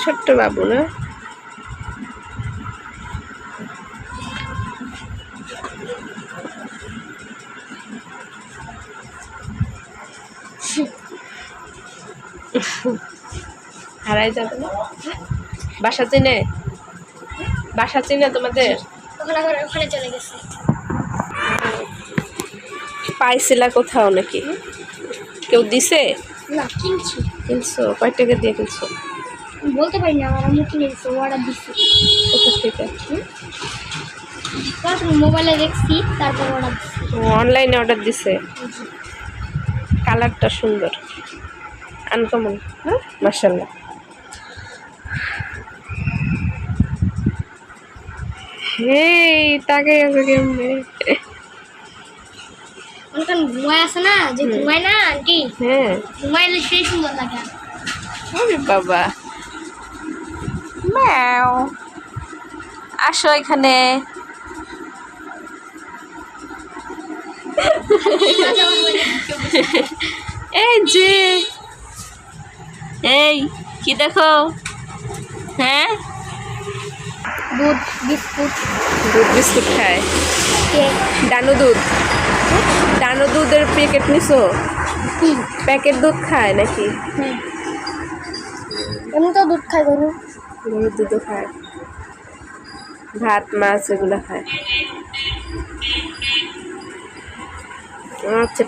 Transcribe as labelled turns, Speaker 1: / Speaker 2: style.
Speaker 1: ছোট্ট বাবু না? হারাই যাবে না? বাসা চিনে? বাসা চিনে তোমাদের?
Speaker 2: ওখানে চলে গেছে।
Speaker 1: পাইছিলা কোথাও নাকি? কেউ দিছে?
Speaker 2: না, কিনছি।
Speaker 1: কিনছো? কয় টাকা দিয়ে কিনছো?
Speaker 2: বলতে পারি না, আমার আম্মু কিনে দিচ্ছে, অর্ডার দিচ্ছে।
Speaker 1: কোথা থেকে?
Speaker 2: তারপর মোবাইলে দেখছি, তারপর অর্ডার দিচ্ছি।
Speaker 1: অনলাইনে অর্ডার দিছে। কালারটা সুন্দর, আনকমন। হ্যাঁ, মাশাআল্লাহ। হেই, তাকাই আছে কেমনে?
Speaker 2: ওখান ঘুমায় আছে না, যে ঘুমায় না আন্টি,
Speaker 1: হ্যাঁ,
Speaker 2: ঘুমাইলে সেই সুন্দর লাগে।
Speaker 1: ওরে বাবা, ম্যাও, আসো এখানে। এই যে, এই কি দেখো? হ্যাঁ,
Speaker 2: দুধ বিস্কুট
Speaker 1: দুধ বিস্কুট খায়।
Speaker 2: কেক।
Speaker 1: ডানো দুধ, ডানো দুধের প্যাকেট নিছো?
Speaker 2: কি?
Speaker 1: প্যাকেট দুধ খায় নাকি?
Speaker 2: হ্যাঁ, এমনি তো দুধ খাই গরু।
Speaker 1: গরুর দুধও খায়, ভাত মাছ এগুলো খায়। আচ্ছা।